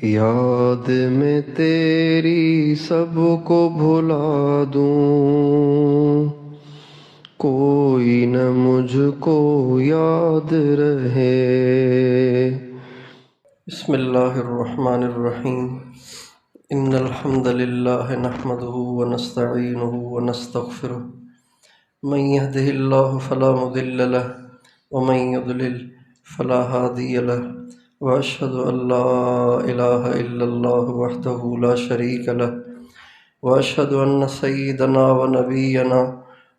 یاد میں تیری سب کو بھلا دوں، کوئی نہ مجھ کو یاد رہے۔ بسم اللہ الرحمن الرحیم۔ ان الحمد للہ نحمده ونستعینه ونستغفره، من يهده اللہ فلا مضل له ومن يضلل فلا هادی له، واشهد ان لا الہ الا اللہ وحدہ لا شریک له، واشهد ان سیدنا ونبینا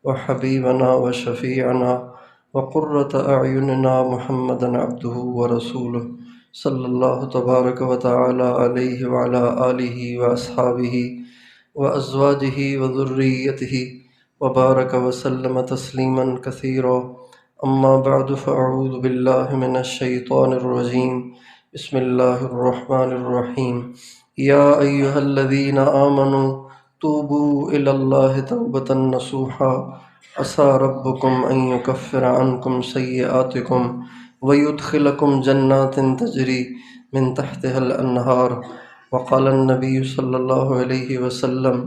وحبیبنا وشفیعنا وقرۃ اعیننا محمدا عبدہ ورسولہ صلی اللہ تبارک و تعالی علیہ وعلی آلہ واصحابہ وازواجہ وذریتہ وبارک وسلم تسلیما کثیرا۔ اما بعد فاعوذ باللہ من الشیطان الرجیم، بسم اللہ الرحمن الرحیم۔ یا ایہا الذین آمنوا توبوا الی اللہ توبۃ نصوحا، عسى ربکم ان یکفر عنکم سیئاتکم ویدخلکم جنات تجری من تحتها الانہار۔ وقال النبی صلی اللہ علیہ وسلم: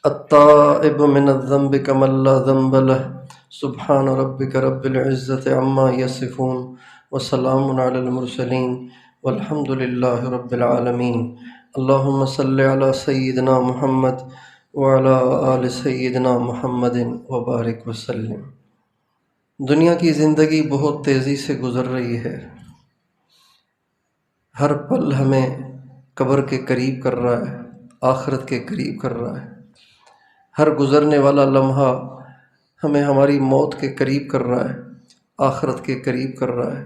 التائب من الذنب كمن لا ذنب له، سبحان ربک رب العزۃ عما یصفون، وسلام علی المرسلین، والحمد للہ رب العالمین۔ اللہم صل علی سیدنا محمد وعلی آل سیدنا محمد وبارک وسلم۔ دنیا کی زندگی بہت تیزی سے گزر رہی ہے، ہر پل ہمیں قبر کے قریب کر رہا ہے، آخرت کے قریب کر رہا ہے۔ ہر گزرنے والا لمحہ ہمیں ہماری موت کے قریب کر رہا ہے، آخرت کے قریب کر رہا ہے۔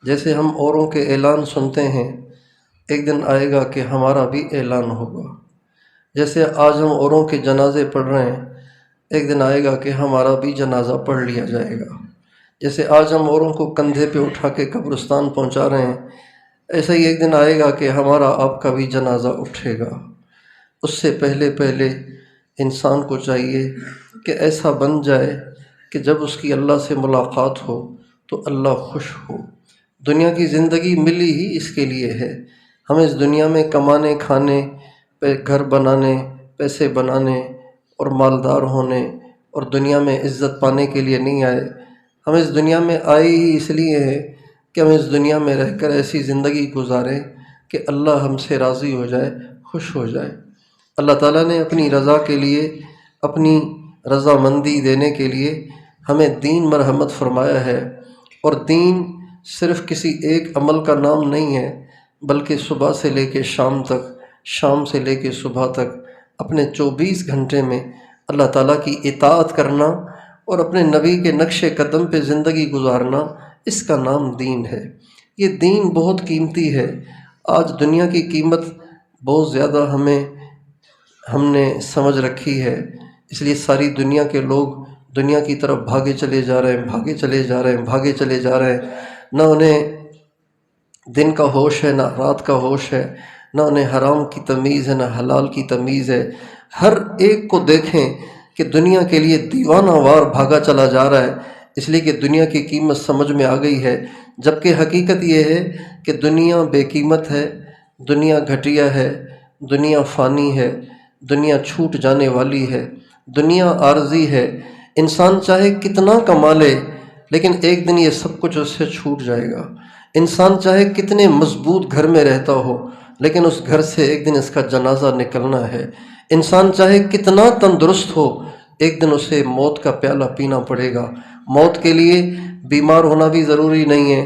جیسے ہم اوروں کے اعلان سنتے ہیں، ایک دن آئے گا کہ ہمارا بھی اعلان ہوگا۔ جیسے آج ہم اوروں کے جنازے پڑھ رہے ہیں، ایک دن آئے گا کہ ہمارا بھی جنازہ پڑھ لیا جائے گا۔ جیسے آج ہم اوروں کو کندھے پہ اٹھا کے قبرستان پہنچا رہے ہیں، ایسا ہی ایک دن آئے گا کہ ہمارا آپ کا بھی جنازہ اٹھے گا۔ اس سے پہلے انسان کو چاہیے کہ ایسا بن جائے کہ جب اس کی اللہ سے ملاقات ہو تو اللہ خوش ہو۔ دنیا کی زندگی ملی ہی اس کے لیے ہے۔ ہم اس دنیا میں کمانے، کھانے، گھر بنانے، پیسے بنانے اور مالدار ہونے اور دنیا میں عزت پانے کے لیے نہیں آئے۔ ہم اس دنیا میں آئے ہی اس لیے ہیں کہ ہم اس دنیا میں رہ کر ایسی زندگی گزاریں کہ اللہ ہم سے راضی ہو جائے، خوش ہو جائے۔ اللہ تعالیٰ نے اپنی رضا کے لیے، اپنی رضامندی دینے کے لیے ہمیں دین مرحمت فرمایا ہے، اور دین صرف کسی ایک عمل کا نام نہیں ہے، بلکہ صبح سے لے کے شام تک، شام سے لے کے صبح تک اپنے 24 گھنٹے میں اللہ تعالیٰ کی اطاعت کرنا اور اپنے نبی کے نقش قدم پہ زندگی گزارنا، اس کا نام دین ہے۔ یہ دین بہت قیمتی ہے۔ آج دنیا کی قیمت بہت زیادہ ہم نے سمجھ رکھی ہے، اس لیے ساری دنیا کے لوگ دنیا کی طرف بھاگے چلے جا رہے ہیں، بھاگے چلے جا رہے ہیں، بھاگے چلے جا رہے ہیں۔ نہ انہیں دن کا ہوش ہے، نہ رات کا ہوش ہے، نہ انہیں حرام کی تمیز ہے، نہ حلال کی تمیز ہے۔ ہر ایک کو دیکھیں کہ دنیا کے لیے دیوانہ وار بھاگا چلا جا رہا ہے، اس لیے کہ دنیا کی قیمت سمجھ میں آ گئی ہے، جبکہ حقیقت یہ ہے کہ دنیا بے قیمت ہے، دنیا گھٹیا ہے، دنیا فانی ہے، دنیا چھوٹ جانے والی ہے، دنیا عارضی ہے۔ انسان چاہے کتنا کما لے، لیکن ایک دن یہ سب کچھ اس سے چھوٹ جائے گا۔ انسان چاہے کتنے مضبوط گھر میں رہتا ہو، لیکن اس گھر سے ایک دن اس کا جنازہ نکلنا ہے۔ انسان چاہے کتنا تندرست ہو، ایک دن اسے موت کا پیالہ پینا پڑے گا۔ موت کے لیے بیمار ہونا بھی ضروری نہیں ہے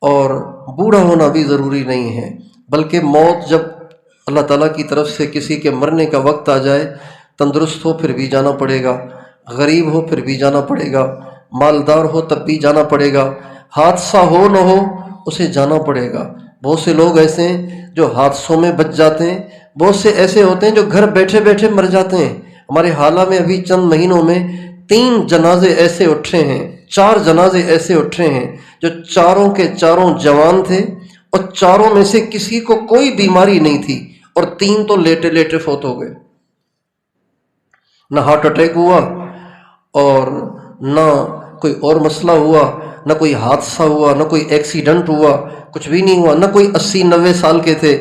اور بوڑھا ہونا بھی ضروری نہیں ہے، بلکہ موت جب اللہ تعالیٰ کی طرف سے کسی کے مرنے کا وقت آ جائے، تندرست ہو پھر بھی جانا پڑے گا، غریب ہو پھر بھی جانا پڑے گا، مالدار ہو تب بھی جانا پڑے گا، حادثہ ہو نہ ہو اسے جانا پڑے گا۔ بہت سے لوگ ایسے ہیں جو حادثوں میں بچ جاتے ہیں، بہت سے ایسے ہوتے ہیں جو گھر بیٹھے بیٹھے مر جاتے ہیں۔ ہمارے حالہ میں ابھی چند مہینوں میں 3 جنازے ایسے اٹھے ہیں، 4 جنازے ایسے اٹھے ہیں جو چاروں کے چاروں جوان تھے، اور چاروں میں سے کسی کو کوئی بیماری نہیں تھی، اور 3 تو لیٹے لیٹے فوت ہو گئے۔ نہ ہارٹ اٹیک ہوا اور نہ کوئی اور مسئلہ ہوا، نہ کوئی حادثہ ہوا، نہ کوئی ایکسیڈنٹ ہوا، کچھ بھی نہیں ہوا، نہ کوئی 80-90 سال کے تھے،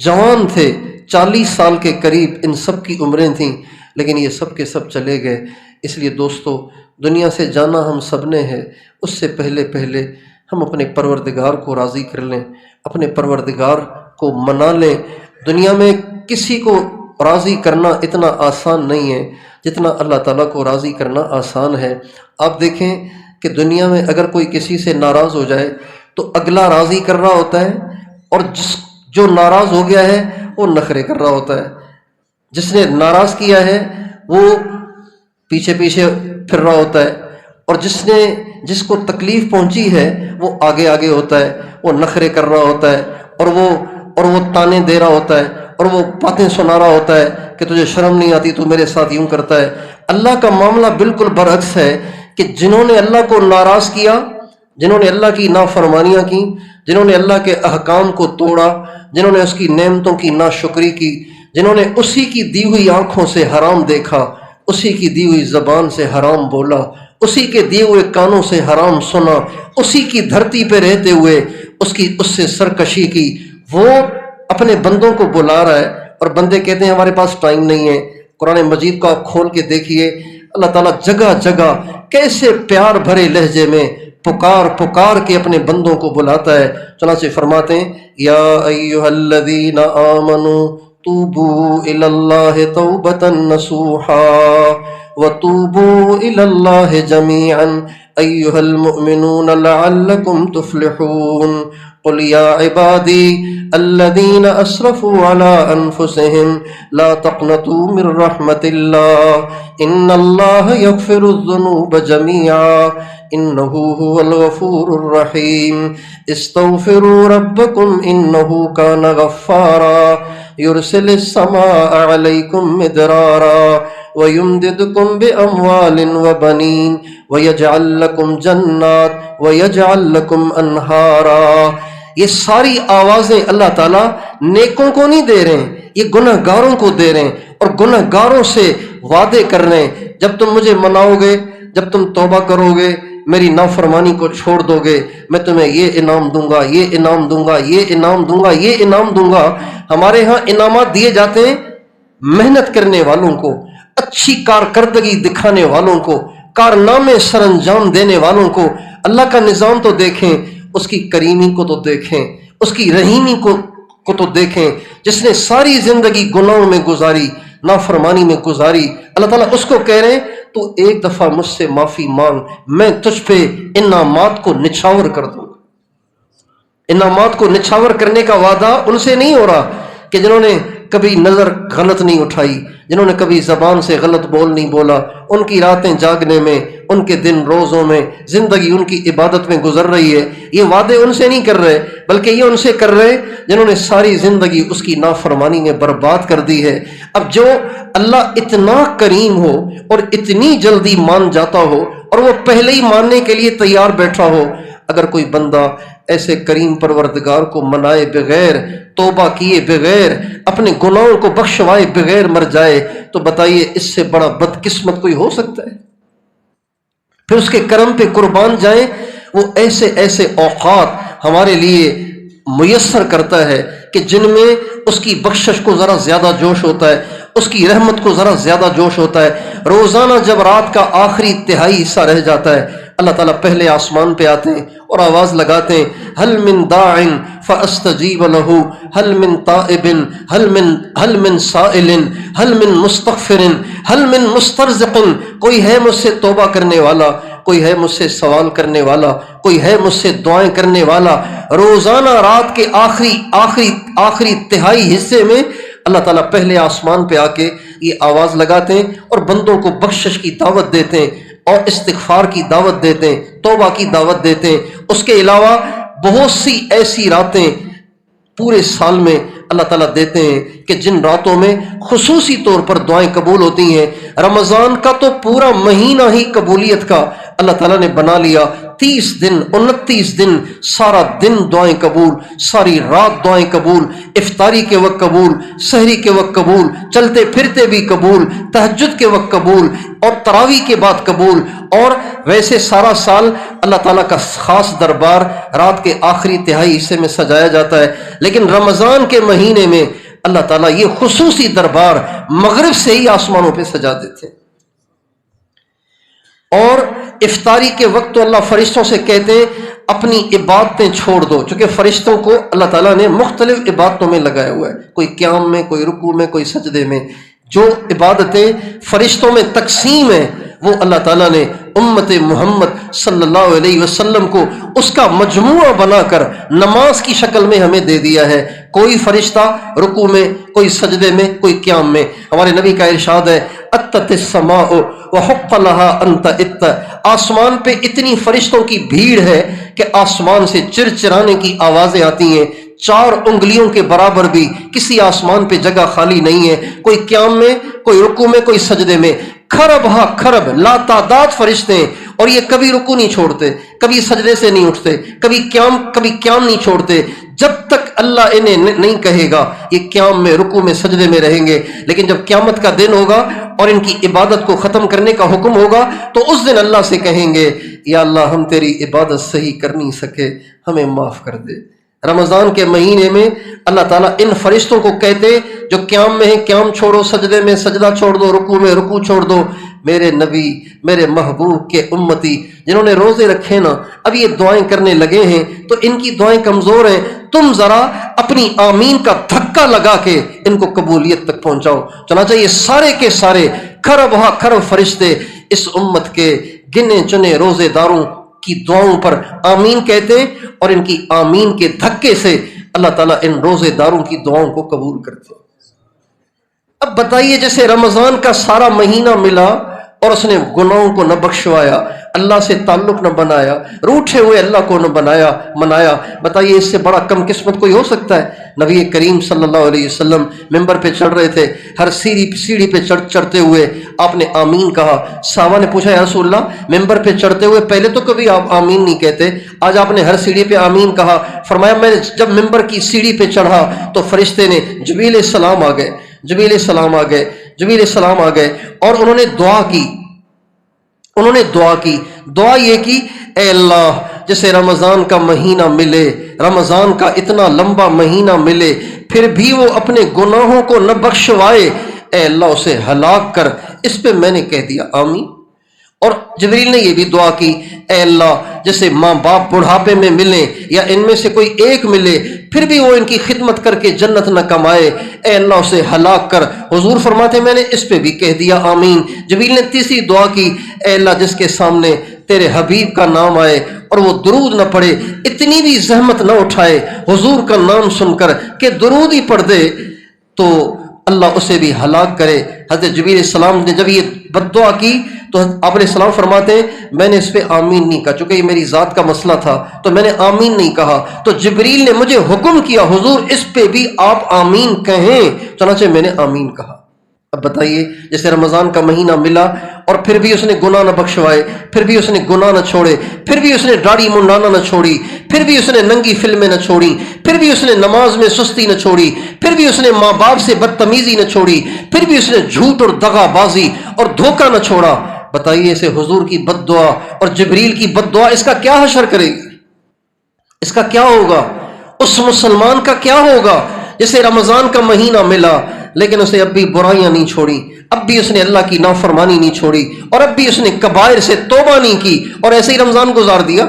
جوان تھے، 40 سال کے قریب ان سب کی عمریں تھیں، لیکن یہ سب کے سب چلے گئے۔ اس لیے دوستو، دنیا سے جانا ہم سب نے ہے، اس سے پہلے ہم اپنے پروردگار کو راضی کر لیں، اپنے پروردگار کو منا لیں۔ دنیا میں کسی کو راضی کرنا اتنا آسان نہیں ہے جتنا اللہ تعالیٰ کو راضی کرنا آسان ہے۔ آپ دیکھیں کہ دنیا میں اگر کوئی کسی سے ناراض ہو جائے تو اگلا راضی کر رہا ہوتا ہے، اور جو ناراض ہو گیا ہے وہ نخرے کر رہا ہوتا ہے۔ جس نے ناراض کیا ہے وہ پیچھے پھر رہا ہوتا ہے، اور جس کو تکلیف پہنچی ہے وہ آگے ہوتا ہے، وہ نخرے کر رہا ہوتا ہے، اور وہ تانے دے رہا ہوتا ہے، اور وہ باتیں سنا رہا ہوتا ہے کہ تجھے شرم نہیں آتی، تو میرے ساتھ یوں کرتا ہے۔ اللہ کا معاملہ بالکل برعکس ہے کہ جنہوں نے اللہ کو ناراض کیا، جنہوں نے اللہ کی نافرمانیاں کی، جنہوں نے اللہ کے احکام کو توڑا، جنہوں نے اس کی نعمتوں کی ناشکری کی، جنہوں نے اسی کی دی ہوئی آنکھوں سے حرام دیکھا، اسی کی دی ہوئی زبان سے حرام بولا، اسی کے دیے ہوئے کانوں سے حرام سنا، اسی کی دھرتی پہ رہتے ہوئے اس سے سرکشی کی، وہ اپنے بندوں کو بلا رہا ہے، اور بندے کہتے ہیں ہمارے پاس ٹائم نہیں ہے۔ قرآن مجید کو آپ کھول کے دیکھیے، اللہ تعالیٰ جگہ جگہ کیسے پیار بھرے لہجے میں پکار کے اپنے بندوں کو بلاتا ہے۔ چنانچہ فرماتے ہیں یا ایھا الذین آمنوا توبوا الی اللہ توبۃ نصوحا وتوبوا الی اللہ جميعا ایھا المؤمنون لعلکم تفلحون قل یا عبادی الذین اسرفوا علی انفسهم لا تقنطوا من رحمت اللہ ان اللہ یغفر الذنوب جميعا انہ هو الغفور الرحیم استغفروا ربکم انہ کان غفارا یرسل السماء علیکم مدرارا وَيُمْدِدْكُمْ بِأَمْوَالٍ وَبَنِينَ وَيَجْعَلْ لَكُمْ جَنَّاتٍ وَيَجْعَلْ لَكُمْ أَنْهَارًا۔ یہ ساری آوازیں اللہ تعالیٰ نیکوں کو نہیں دے رہے ہیں، یہ گناہ گاروں کو دے رہے ہیں، اور گناہ گاروں سے وعدے کر رہے ہیں جب تم مجھے مناؤ گے، جب تم توبہ کرو گے، میری نافرمانی کو چھوڑ دو گے، میں تمہیں یہ انعام دوں گا، یہ انعام دوں گا، یہ انعام دوں گا، یہ انعام دوں گا۔ ہمارے ہاں انعامات دیے جاتے ہیں محنت کرنے والوں کو، اچھی کارکردگی دکھانے والوں کو، کارنامے سر انجام دینے والوں کو۔ اللہ کا نظام تو دیکھیں، اس کی کریمی کو تو دیکھیں، اس کی رحیمی کو تو دیکھیں، جس نے ساری زندگی گناہوں میں گزاری، نافرمانی میں گزاری۔ اللہ تعالیٰ اس کو کہہ رہے ہیں تو ایک دفعہ مجھ سے معافی مانگ، میں تجھ پہ انعامات کو نچھاور کر دوں گا۔ انعامات کو نچھاور کرنے کا وعدہ ان سے نہیں ہو رہا کہ جنہوں نے کبھی نظر غلط نہیں اٹھائی، جنہوں نے کبھی زبان سے غلط بول نہیں بولا، ان کی راتیں جاگنے میں، ان کے دن روزوں میں، زندگی ان کی عبادت میں گزر رہی ہے۔ یہ وعدے ان سے نہیں کر رہے، بلکہ یہ ان سے کر رہے جنہوں نے ساری زندگی اس کی نافرمانی میں برباد کر دی ہے۔ اب جو اللہ اتنا کریم ہو اور اتنی جلدی مان جاتا ہو، اور وہ پہلے ہی ماننے کے لیے تیار بیٹھا ہو، اگر کوئی بندہ ایسے کریم پروردگار کو منائے بغیر، توبہ کیے بغیر، اپنے گناہوں کو بخشوائے بغیر مر جائے، تو بتائیے اس سے بڑا بدقسمت کوئی ہو سکتا ہے؟ پھر اس کے کرم پہ قربان جائیں۔ وہ ایسے اوقات ہمارے لیے میسر کرتا ہے کہ جن میں اس کی بخشش کو ذرا زیادہ جوش ہوتا ہے، اس کی رحمت کو ذرا زیادہ جوش ہوتا ہے۔ روزانہ جب رات کا آخری تہائی حصہ رہ جاتا ہے، اللہ تعالیٰ پہلے آسمان پہ آتے ہیں اور آواز لگاتے ہیں، هل من داع فاستجیب له هل من تائب هل من سائل هل من مستغفر هل من مسترزق۔ کوئی ہے مجھ سے توبہ کرنے والا، کوئی ہے مجھ سے سوال کرنے والا، کوئی ہے مجھ سے دعائیں کرنے والا۔ روزانہ رات کے آخری تہائی حصے میں اللہ تعالیٰ پہلے آسمان پہ آ کے یہ آواز لگاتے ہیں اور بندوں کو بخشش کی دعوت دیتے ہیں، اور استغفار کی دعوت دیتے ہیں، توبہ کی دعوت دیتے ہیں۔ اس کے علاوہ بہت سی ایسی راتیں پورے سال میں اللہ تعالیٰ دیتے ہیں کہ جن راتوں میں خصوصی طور پر دعائیں قبول ہوتی ہیں. رمضان کا تو پورا مہینہ ہی قبولیت کا اللہ تعالیٰ نے بنا لیا. 30 دن 29 دن سارا دن دعائیں قبول، ساری رات دعائیں قبول، افطاری کے وقت قبول، سحری کے وقت قبول، چلتے پھرتے بھی قبول، تہجد کے وقت قبول، اور تراویح کے بعد قبول. اور ویسے سارا سال اللہ تعالیٰ کا خاص دربار رات کے آخری تہائی حصے میں سجایا جاتا ہے، لیکن رمضان کے مہینے میں اللہ تعالیٰ یہ خصوصی دربار مغرب سے ہی آسمانوں پہ سجا دیتے ہیں. اور افطاری کے وقت تو اللہ فرشتوں سے کہتے ہیں اپنی عبادتیں چھوڑ دو، چونکہ فرشتوں کو اللہ تعالیٰ نے مختلف عبادتوں میں لگایا ہوا ہے، کوئی قیام میں، کوئی رکوع میں، کوئی سجدے میں. جو عبادتیں فرشتوں میں تقسیم ہیں وہ اللہ تعالیٰ نے امت محمد صلی اللہ علیہ وسلم کو اس کا مجموعہ بنا کر نماز کی شکل میں ہمیں دے دیا ہے. کوئی فرشتہ رکوع میں، کوئی سجدے میں، کوئی قیام میں. ہمارے نبی کا ارشاد ہے اتت السماء وحق لها ان تئت، آسمان پہ اتنی فرشتوں کی بھیڑ ہے کہ آسمان سے چرچرانے کی آوازیں آتی ہیں. 4 انگلیوں کے برابر بھی کسی آسمان پہ جگہ خالی نہیں ہے، کوئی قیام میں، کوئی رکوع میں، کوئی سجدے میں. کھرب ہاں کھرب لا تعداد فرشتے ہیں، اور یہ کبھی رکوع نہیں چھوڑتے، کبھی سجدے سے نہیں اٹھتے، کبھی قیام نہیں چھوڑتے، جب تک اللہ انہیں نہیں کہے گا یہ قیام میں، رکوع میں، سجدے میں رہیں گے. لیکن جب قیامت کا دن ہوگا اور ان کی عبادت کو ختم کرنے کا حکم ہوگا تو اس دن اللہ سے کہیں گے یا اللہ ہم تیری عبادت صحیح کر نہیں سکے، ہمیں معاف کر دے. رمضان کے مہینے میں اللہ تعالیٰ ان فرشتوں کو کہتے جو قیام میں ہیں قیام چھوڑو، سجدے میں سجدہ چھوڑ دو، رکوع میں رکوع چھوڑ دو. میرے نبی، میرے محبوب کے امتی جنہوں نے روزے رکھے نا، اب یہ دعائیں کرنے لگے ہیں تو ان کی دعائیں کمزور ہیں، تم ذرا اپنی آمین کا دھکا لگا کے ان کو قبولیت تک پہنچاؤ. چنانچہ یہ سارے کے سارے کھرب ہا کھرب فرشتے اس امت کے گنے چنے روزے داروں کی دعاؤں پر آمین کہتے ہیں، اور ان کی آمین کے دھکے سے اللہ تعالیٰ ان روزے داروں کی دعاؤں کو قبول کرتے ہیں. اب بتائیے جیسے رمضان کا سارا مہینہ ملا اور اس نے گناہوں کو نہ بخشوایا، اللہ سے تعلق نہ بنایا، روٹھے ہوئے اللہ کو نہ منایا، بتائیے اس سے بڑا کم قسمت کوئی ہو سکتا ہے؟ نبی کریم صلی اللہ علیہ وسلم ممبر پہ چڑھ رہے تھے، ہر سیڑھی پہ چڑھتے ہوئے آپ نے آمین کہا. صحابہ نے پوچھا یا رسول اللہ ممبر پہ چڑھتے ہوئے پہلے تو کبھی آپ آمین نہیں کہتے، آج آپ نے ہر سیڑھی پہ آمین کہا. فرمایا میں جب ممبر کی سیڑھی پہ چڑھا تو فرشتے نے جبریل السلام آ گئے اور انہوں نے دعا کی. دعا یہ کی اے اللہ جسے رمضان کا مہینہ ملے، رمضان کا اتنا لمبا مہینہ ملے، پھر بھی وہ اپنے گناہوں کو نہ بخشوائے، اے اللہ اسے ہلاک کر. اس پہ میں نے کہہ دیا آمین. اور جبریل نے یہ بھی دعا کی اے اللہ جیسے ماں باپ بڑھاپے میں ملیں یا ان میں سے کوئی ایک ملے پھر بھی وہ ان کی خدمت کر کے جنت نہ کمائے، اے اللہ اسے ہلاک کر. حضور فرماتے میں نے اس پہ بھی کہہ دیا آمین. جبریل نے تیسری دعا کی اے اللہ جس کے سامنے تیرے حبیب کا نام آئے اور وہ درود نہ پڑھے، اتنی بھی زحمت نہ اٹھائے حضور کا نام سن کر کہ درود ہی پڑھ دے، تو اللہ اسے بھی ہلاک کرے. حضرت جبریل علیہ السلام نے جب یہ بد دعا کی تو آپ علیہ السلام فرماتے ہیں میں نے اس پہ آمین نہیں کہا، چونکہ یہ میری ذات کا مسئلہ تھا تو میں نے آمین نہیں کہا. تو جبریل نے مجھے حکم کیا حضور اس پہ بھی آپ آمین کہیں، چنانچہ میں نے آمین کہا. اب بتائیے جیسے رمضان کا مہینہ ملا اور پھر بھی اس نے گناہ نہ بخشوائے، پھر بھی اس نے گناہ نہ چھوڑے، پھر بھی اس نے داڑھی منڈانا نہ چھوڑی، پھر بھی اس نے ننگی فلمیں نہ چھوڑی، پھر بھی اس نے نماز میں سستی نہ چھوڑی، پھر بھی اس نے ماں باپ سے بدتمیزی نہ چھوڑی، پھر بھی اس نے جھوٹ اور دغا بازی اور دھوکہ نہ چھوڑا. بتائیے اسے حضور کی بد دعا اور جبریل کی بد دعا اس کا کیا حشر کرے گی؟ اس کا کیا ہوگا؟ اس مسلمان کا کیا ہوگا جسے رمضان کا مہینہ ملا لیکن اسے اب بھی برائیاں نہیں چھوڑی، اب بھی اس نے اللہ کی نافرمانی نہیں چھوڑی، اور اب بھی اس نے کبائر سے توبہ نہیں کی اور ایسے ہی رمضان گزار دیا.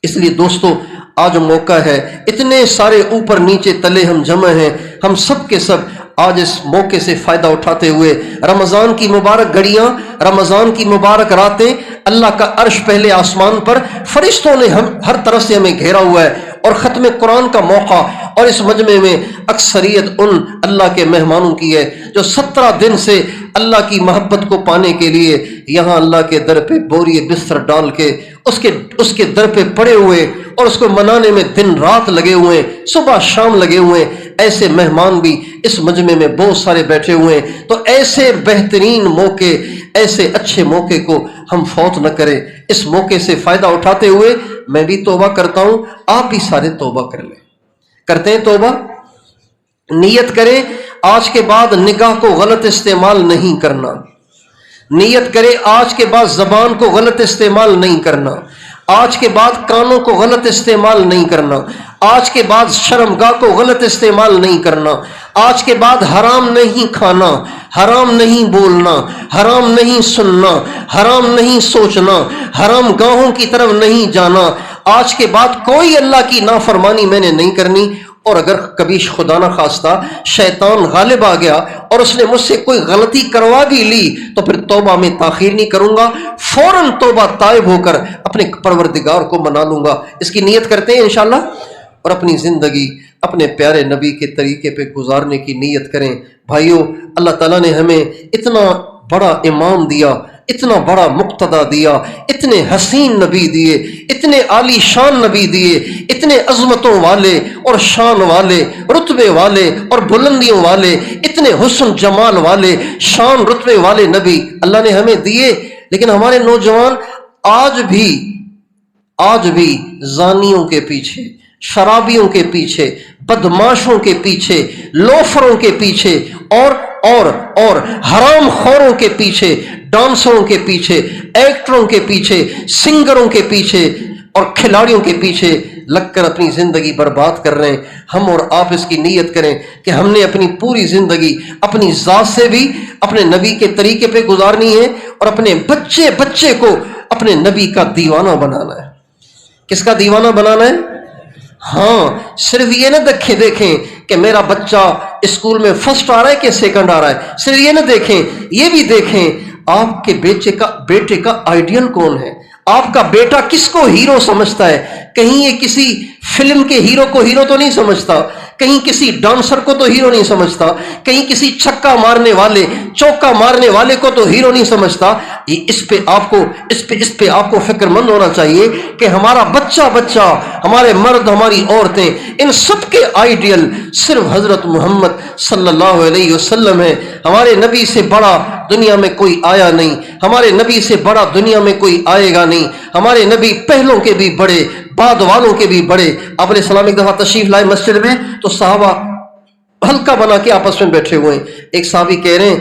اس لیے دوستو آج موقع ہے، اتنے سارے اوپر نیچے تلے ہم جمع ہیں، ہم سب کے سب آج اس موقع سے فائدہ اٹھاتے ہوئے رمضان کی مبارک گھڑیاں، رمضان کی مبارک راتیں، اللہ کا عرش پہلے آسمان پر فرشتوں نے ہر طرف سے ہمیں گھیرا ہوا ہے، اور ختم قرآن کا موقع، اور اس مجمع میں اکثریت ان اللہ کے مہمانوں کی ہے جو 17 دن سے اللہ کی محبت کو پانے کے لیے یہاں اللہ کے در پہ بوری بستر ڈال کے اس کے در پہ پڑے ہوئے اور اس کو منانے میں دن رات لگے ہوئے، صبح شام لگے ہوئے. ایسے مہمان بھی اس مجمع میں بہت سارے بیٹھے ہوئے ہیں، تو ایسے بہترین موقع، ایسے اچھے موقع کو ہم فوت نہ کریں۔ اس موقع سے فائدہ اٹھاتے ہوئے میں بھی توبہ کرتا ہوں، آپ بھی سارے توبہ کر لیں۔ کرتے ہیں توبہ؟ نیت کریں آج کے بعد نگاہ کو غلط استعمال نہیں کرنا، نیت کرے آج کے بعد زبان کو غلط استعمال نہیں کرنا، آج کے بعد کانوں کو غلط استعمال نہیں کرنا، آج کے بعد شرمگاہ کو غلط استعمال نہیں کرنا، آج کے بعد حرام نہیں کھانا، حرام نہیں بولنا، حرام نہیں سننا، حرام نہیں سوچنا، حرام گاہوں کی طرف نہیں جانا، آج کے بعد کوئی اللہ کی نافرمانی میں نے نہیں کرنی۔ اور اگر کبھی خدا نہ خواستہ شیطان غالب آ گیا اور اس نے مجھ سے کوئی غلطی کروا بھی لی تو پھر توبہ میں تاخیر نہیں کروں گا، فوراً توبہ تائب ہو کر اپنے پروردگار کو منا لوں گا۔ اس کی نیت کرتے ہیں انشاءاللہ، اور اپنی زندگی اپنے پیارے نبی کے طریقے پہ گزارنے کی نیت کریں۔ بھائیو، اللہ تعالیٰ نے ہمیں اتنا بڑا امام دیا، اتنا بڑا مقتدی دیا، اتنے حسین نبی دیے، اتنے عالی شان نبی دیے، اتنے عظمتوں والے اور شان والے، رتبے والے اور بلندیوں والے، اتنے حسن جمال والے، شان رتبے والے نبی اللہ نے ہمیں دیے، لیکن ہمارے نوجوان آج بھی زانیوں کے پیچھے، شرابیوں کے پیچھے، بدماشوں کے پیچھے، لوفروں کے پیچھے اور حرام خوروں کے پیچھے، ڈانسروں کے پیچھے، ایکٹروں کے پیچھے، سنگروں کے پیچھے اور کھلاڑیوں کے پیچھے لگ کر اپنی زندگی برباد کر رہے ہیں۔ ہم اور آپ اس کی نیت کریں کہ ہم نے اپنی پوری زندگی اپنی ذات سے بھی اپنے نبی کے طریقے پہ گزارنی ہے اور اپنے بچے کو اپنے نبی کا دیوانہ بنانا ہے۔ کس کا دیوانہ بنانا ہے؟ ہاں، صرف یہ نہ دیکھیں کہ میرا بچہ اسکول میں فرسٹ آ رہا ہے کہ سیکنڈ آ رہا ہے، صرف یہ نہ دیکھیں، یہ بھی دیکھیں آپ کے بیٹے کا آئیڈیل کون ہے، آپ کا بیٹا کس کو ہیرو سمجھتا ہے۔ کہیں یہ کسی فلم کے ہیرو کو ہیرو تو نہیں سمجھتا، کہیں کسی ڈانسر کو تو ہیرو نہیں سمجھتا، کہیں کسی چھکا مارنے والے، چوکا مارنے والے کو تو ہیرو نہیں سمجھتا۔ اس پہ آپ کو فکر مند ہونا چاہیے کہ ہمارا بچہ، ہمارے مرد، ہماری عورتیں، ان سب کے آئیڈیل صرف حضرت محمد صلی اللہ علیہ وسلم ہے۔ ہمارے نبی سے بڑا دنیا میں کوئی آیا نہیں، ہمارے نبی سے بڑا دنیا میں کوئی آئے گا نہیں۔ ہمارے نبی پہلوں کے بھی بڑے، بعد والوں کے بھی بڑے۔ آپ علیہ السلام ایک دفعہ تشریف لائے مسجد میں تو صحابہ حلقہ بنا کے آپس میں بیٹھے ہوئے ہیں۔ ایک صحابی کہہ رہے ہیں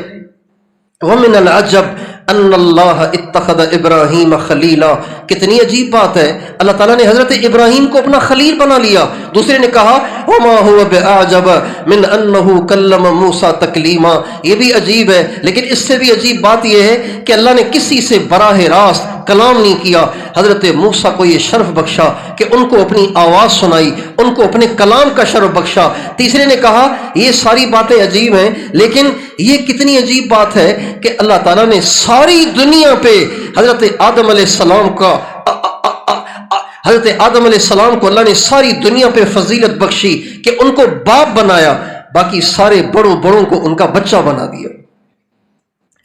وَمِنَ الْعَجَبِ أَنَّ اللَّهَ اتَّخَذَ إِبْرَاهِيمَ خَلِيلًا، کتنی عجیب بات ہے، اللہ تعالیٰ نے حضرت ابراہیم کو اپنا خلیل بنا لیا۔ دوسرے نے کہا وَمَا هُوَ بِأَعْجَبَ مِنْ أَنَّهُ كَلَّمَ مُوسَى تَكْلِيمًا، یہ بھی عجیب ہے، لیکن اس سے بھی عجیب بات یہ ہے کہ اللہ نے کسی سے براہ راست کلام نہیں کیا۔ حضرت موسیٰ کو یہ شرف بخشا کہ ان کو اپنی آواز سنائی، ان کو اپنے کلام کا شرف بخشا۔ تیسرے نے کہا یہ ساری باتیں عجیب ہیں، لیکن یہ کتنی عجیب بات ہے کہ اللہ تعالیٰ نے ساری دنیا پہ حضرت آدم علیہ السلام کو اللہ نے ساری دنیا پہ فضیلت بخشی کہ ان کو باپ بنایا، باقی سارے بڑوں کو ان کا بچہ بنا دیا۔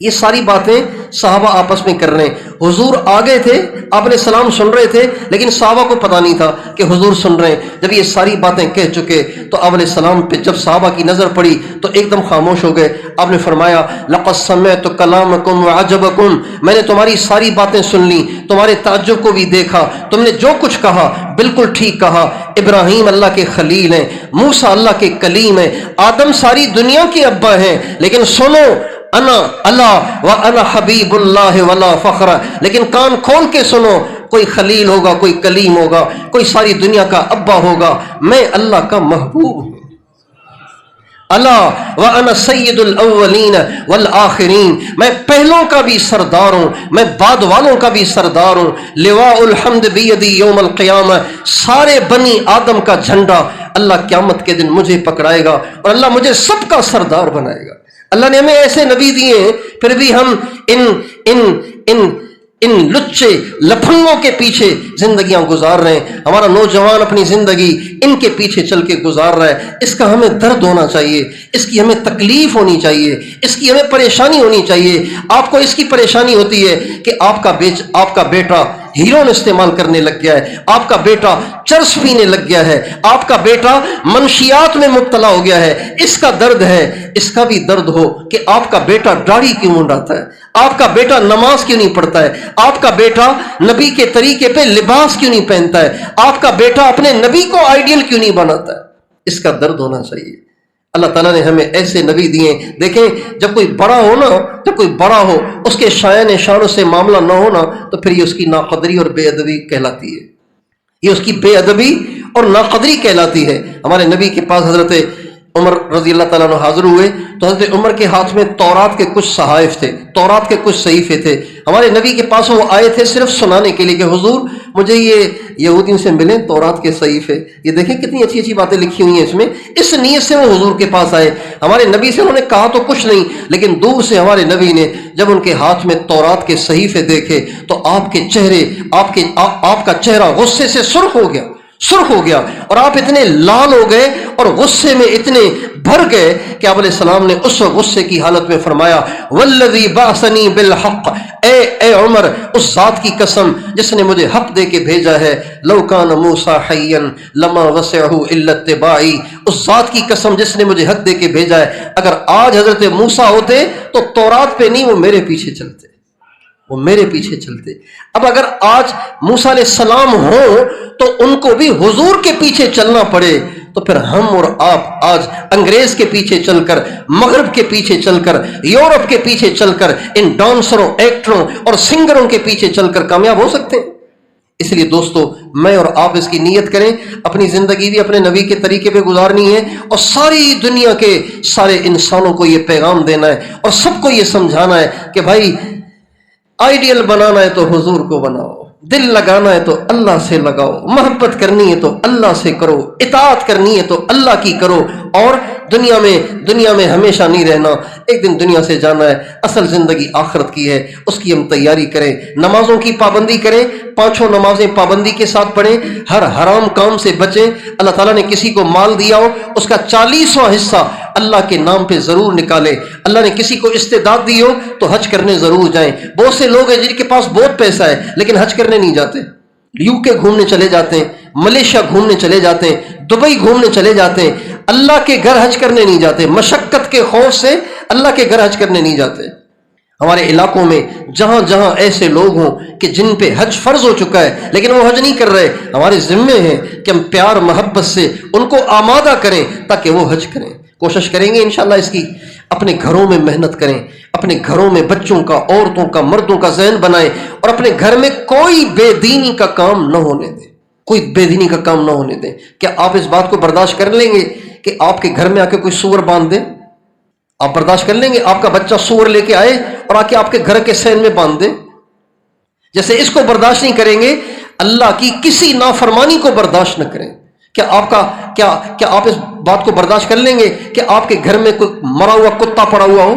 یہ ساری باتیں صحابہ آپس میں کر رہے ہیں۔ حضور آگے تھے، آپ نے سلام سن رہے تھے، لیکن صحابہ کو پتہ نہیں تھا کہ حضور سن رہے ہیں۔ جب یہ ساری باتیں کہہ چکے تو آپ علیہ السلام پہ جب صحابہ کی نظر پڑی تو ایک دم خاموش ہو گئے۔ آپ نے فرمایا لَقَدْ سَمِعْتُ كَلَامَكُمْ وَعَجَبَكُمْ، میں نے تمہاری ساری باتیں سن لی، تمہارے تعجب کو بھی دیکھا، تم نے جو کچھ کہا بالکل ٹھیک کہا۔ ابراہیم اللہ کے خلیل ہیں، موسیٰ اللہ کے کلیم ہیں، آدم ساری دنیا کے ابا ہیں، لیکن سنو انا اللہ و انا حبیب اللہ ولا فخر، لیکن کان کھول کے سنو، کوئی خلیل ہوگا، کوئی کلیم ہوگا، کوئی ساری دنیا کا ابا ہوگا، میں اللہ کا محبوب ہوں۔ اللہ وانا سید الاولین والآخرین، میں پہلوں کا بھی سردار ہوں، میں بعد والوں کا بھی سردار ہوں۔ لواء الحمد بیدی یوم القیامہ، سارے بنی آدم کا جھنڈا اللہ قیامت کے دن مجھے پکڑائے گا اور اللہ مجھے سب کا سردار بنائے گا۔ اللہ نے ہمیں ایسے نبی دیے ہیں، پھر بھی ہم ان لچے لپھنگوں کے پیچھے زندگیاں گزار رہے ہیں۔ ہمارا نوجوان اپنی زندگی ان کے پیچھے چل کے گزار رہا ہے۔ اس کا ہمیں درد ہونا چاہیے، اس کی ہمیں تکلیف ہونی چاہیے، اس کی ہمیں پریشانی ہونی چاہیے۔ آپ کو اس کی پریشانی ہوتی ہے کہ آپ کا بیٹا ہیروئن استعمال کرنے لگ گیا ہے، آپ کا بیٹا چرس پینے لگ گیا ہے، آپ کا بیٹا منشیات میں مبتلا ہو گیا ہے، اس کا درد ہے، اس کا بھی درد ہو کہ آپ کا بیٹا داڑھی کیوں منڈاتا ہے، آپ کا بیٹا نماز کیوں نہیں پڑھتا ہے، آپ کا بیٹا نبی کے طریقے پہ لباس کیوں نہیں پہنتا ہے، آپ کا بیٹا اپنے نبی کو آئیڈیل کیوں نہیں بناتا ہے، اس کا درد ہونا چاہیے۔ اللہ تعالیٰ نے ہمیں ایسے نبی دیے۔ دیکھیں جب کوئی بڑا ہو نا، جب کوئی بڑا ہو اس کے شایان شانوں سے معاملہ نہ ہونا تو پھر یہ اس کی ناقدری اور بے ادبی کہلاتی ہے، یہ اس کی بے ادبی اور ناقدری کہلاتی ہے۔ ہمارے نبی کے پاس حضرت عمر رضی اللہ تعالیٰ عنہ حاضر ہوئے تو حضرت عمر کے ہاتھ میں تورات کے کچھ صحائف تھے، تورات کے کچھ صحیفے تھے۔ ہمارے نبی کے پاس وہ آئے تھے صرف سنانے کے لیے کہ حضور مجھے یہ یہودیوں سے ملیں تورات کے صحیفے، یہ دیکھیں کتنی اچھی اچھی باتیں لکھی ہوئی ہیں اس میں، اس نیت سے وہ حضور کے پاس آئے۔ ہمارے نبی سے انہوں نے کہا تو کچھ نہیں، لیکن دور سے ہمارے نبی نے جب ان کے ہاتھ میں تورات کے صحیفے دیکھے تو آپ کے چہرے آپ کا چہرہ غصے سے سرخ ہو گیا اور آپ اتنے لال ہو گئے اور غصے میں اتنے بھر گئے کہ آپ علیہ السلام نے اس غصے کی حالت میں فرمایا والذی بعثنی بالحق، اے عمر اس ذات کی قسم جس نے مجھے حق دے کے بھیجا ہے، لو کان موسیٰ حیا لما وسعہ الا اتباعی، اس ذات کی قسم جس نے مجھے حق دے کے بھیجا ہے، اگر آج حضرت موسیٰ ہوتے تو تورات پہ نہیں وہ میرے پیچھے چلتے، وہ میرے پیچھے چلتے۔ اب اگر آج موسیٰ علیہ السلام ہوں تو ان کو بھی حضور کے پیچھے چلنا پڑے تو پھر ہم اور آپ آج انگریز کے پیچھے چل کر، مغرب کے پیچھے چل کر، یورپ کے پیچھے چل کر، ان ڈانسروں، ایکٹروں اور سنگروں کے پیچھے چل کر کامیاب ہو سکتے ہیں؟ اس لیے دوستو میں اور آپ اس کی نیت کریں، اپنی زندگی بھی اپنے نبی کے طریقے پہ گزارنی ہے اور ساری دنیا کے سارے انسانوں کو یہ پیغام دینا ہے اور سب کو یہ سمجھانا ہے کہ بھائی آئیڈیل بنانا ہے تو حضور کو بناؤ، دل لگانا ہے تو اللہ سے لگاؤ، محبت کرنی ہے تو اللہ سے کرو، اطاعت کرنی ہے تو اللہ کی کرو، اور دنیا میں ہمیشہ نہیں رہنا، ایک دن دنیا سے جانا ہے، اصل زندگی آخرت کی ہے، اس کی ہم تیاری کریں، نمازوں کی پابندی کریں، 5 نمازیں پابندی کے ساتھ پڑھیں، ہر حرام کام سے بچیں۔ اللہ تعالیٰ نے کسی کو مال دیا ہو اس کا 40واں حصہ اللہ کے نام پہ ضرور نکالے۔ اللہ نے کسی کو استعداد دی ہو تو حج کرنے ضرور جائیں۔ بہت سے لوگ ہیں جن کے پاس بہت پیسہ ہے لیکن حج کرنے نہیں جاتے، UK گھومنے چلے جاتے ہیں، ملیشیا گھومنے چلے جاتے ہیں، دبئی گھومنے چلے جاتے ہیں، اللہ کے گھر حج کرنے نہیں جاتے، مشقت کے خوف سے اللہ کے گھر حج کرنے نہیں جاتے۔ ہمارے علاقوں میں جہاں جہاں ایسے لوگ ہوں کہ جن پہ حج فرض ہو چکا ہے لیکن وہ حج نہیں کر رہے، ہمارے ذمے ہیں کہ ہم پیار محبت سے ان کو آمادہ کریں تاکہ وہ حج کریں۔ کوشش کریں گے انشاءاللہ اس کی، اپنے گھروں میں محنت کریں، اپنے گھروں میں بچوں کا، عورتوں کا، مردوں کا ذہن بنائیں اور اپنے گھر میں کوئی بے دینی کا کام نہ ہونے دیں، کوئی بے دینی کا کام نہ ہونے دیں۔ کیا آپ اس بات کو برداشت کر لیں گے کہ آپ کے گھر میں آ کے کوئی سور باندھ دے؟ آپ برداشت کر لیں گے آپ کا بچہ سور لے کے آئے اور آ کے آپ کے گھر کے سین میں باندھ دے؟ جیسے اس کو برداشت نہیں کریں گے اللہ کی کسی نافرمانی کو برداشت نہ کریں۔ کیا آپ اس بات کو برداشت کر لیں گے کہ آپ کے گھر میں کوئی مرا ہوا کتا پڑا ہوا ہو؟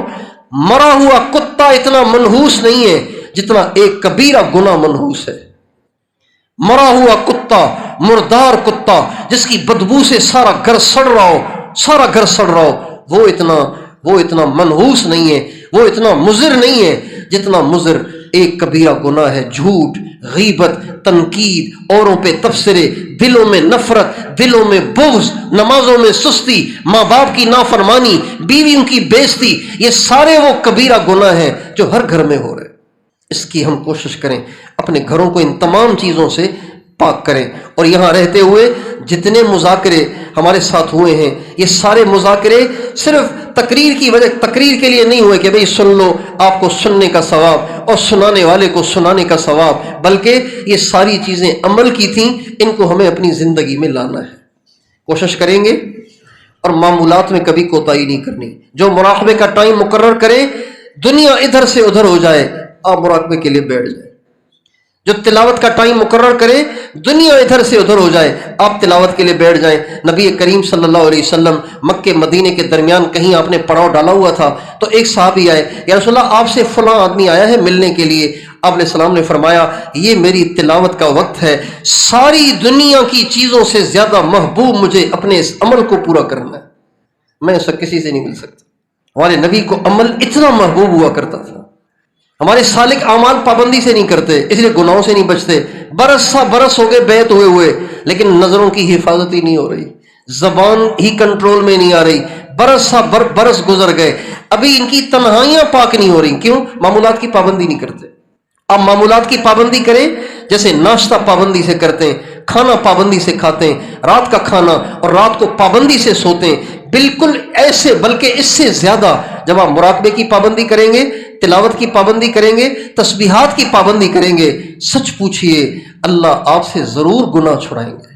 مرا ہوا کتا اتنا منحوس نہیں ہے جتنا ایک کبیرہ گناہ منحوس ہے۔ مرا ہوا کتا، مردار کتا جس کی بدبو سے سارا گھر سڑ رہا ہو، وہ اتنا منحوس نہیں ہے، وہ اتنا مضر نہیں ہے جتنا مضر ایک کبیرہ گناہ ہے۔ جھوٹ، غیبت، تنقید، اوروں پہ تبصرے، دلوں میں نفرت، دلوں میں بغض، نمازوں میں سستی، ماں باپ کی نافرمانی، بیویوں کی بےعزتی، یہ سارے وہ کبیرہ گناہ ہیں جو ہر گھر میں ہو رہے ہیں۔ اس کی ہم کوشش کریں اپنے گھروں کو ان تمام چیزوں سے پاک کریں، اور یہاں رہتے ہوئے جتنے مذاکرے ہمارے ساتھ ہوئے ہیں یہ سارے مذاکرے صرف تقریر کے لیے نہیں ہوئے کہ بھئی سن لو، آپ کو سننے کا ثواب اور سنانے والے کو سنانے کا ثواب، بلکہ یہ ساری چیزیں عمل کی تھیں، ان کو ہمیں اپنی زندگی میں لانا ہے۔ کوشش کریں گے اور معمولات میں کبھی کوتاہی نہیں کرنی۔ جو مراقبے کا ٹائم مقرر کریں، دنیا ادھر سے ادھر ہو جائے آپ مراقبے کے لیے بیٹھ جائیں۔ جو تلاوت کا ٹائم مقرر کرے، دنیا ادھر سے ادھر ہو جائے آپ تلاوت کے لیے بیٹھ جائیں۔ نبی کریم صلی اللہ علیہ وسلم مکے مدینے کے درمیان کہیں آپ نے پڑاؤ ڈالا ہوا تھا تو ایک صحابی آئے، یا رسول اللہ آپ سے فلاں آدمی آیا ہے ملنے کے لیے۔ آپ علیہ السلام نے فرمایا یہ میری تلاوت کا وقت ہے، ساری دنیا کی چیزوں سے زیادہ محبوب مجھے اپنے اس عمل کو پورا کرنا ہے، میں اس سے کسی سے نہیں مل سکتا۔ ہمارے نبی کو عمل اتنا محبوب ہوا کرتا تھا۔ ہمارے سالک اعمال پابندی سے نہیں کرتے، اس لیے گناہوں سے نہیں بچتے. برس سا برس ہو گئے بیعت ہوئے لیکن نظروں کی حفاظت ہی نہیں ہو رہی، زبان ہی کنٹرول میں نہیں آ رہی. برس سا برس گزر گئے، ابھی ان کی تنہائیاں پاک نہیں ہو رہی. کیوں؟ معمولات کی پابندی نہیں کرتے. آپ معمولات کی پابندی کریں، جیسے ناشتہ پابندی سے کرتے ہیں، کھانا پابندی سے کھاتے ہیں، رات کا کھانا اور رات کو پابندی سے سوتے ہیں، بالکل ایسے بلکہ اس سے زیادہ جب آپ مراقبے کی پابندی کریں گے، تلاوت کی پابندی کریں گے، تسبیحات کی پابندی کریں گے، سچ پوچھئے اللہ آپ سے ضرور گناہ چھڑائیں گے.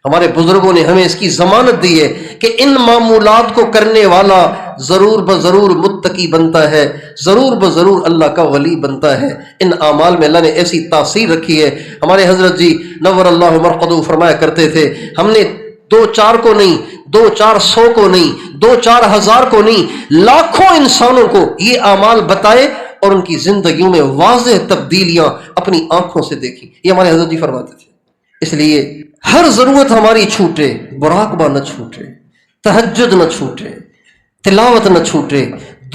ہمارے بزرگوں نے ہمیں اس کی ضمانت دی ہے کہ ان معمولات کو کرنے والا ضرور بضرور متقی بنتا ہے، ضرور بضرور اللہ کا ولی بنتا ہے. ان اعمال میں اللہ نے ایسی تاثیر رکھی ہے. ہمارے حضرت جی نور اللہ مرقدہ فرمایا کرتے تھے، ہم نے 2-4 کو نہیں، 2-400 کو نہیں، 2-4 ہزار کو نہیں، لاکھوں انسانوں کو یہ اعمال بتائے اور ان کی زندگیوں میں واضح تبدیلیاں اپنی آنکھوں سے دیکھی. یہ ہمارے حضرت جی فرماتے تھے. اس لیے ہر ضرورت ہماری چھوٹے، مراقبہ نہ چھوٹے، تہجد نہ چھوٹے، تلاوت نہ چھوٹے،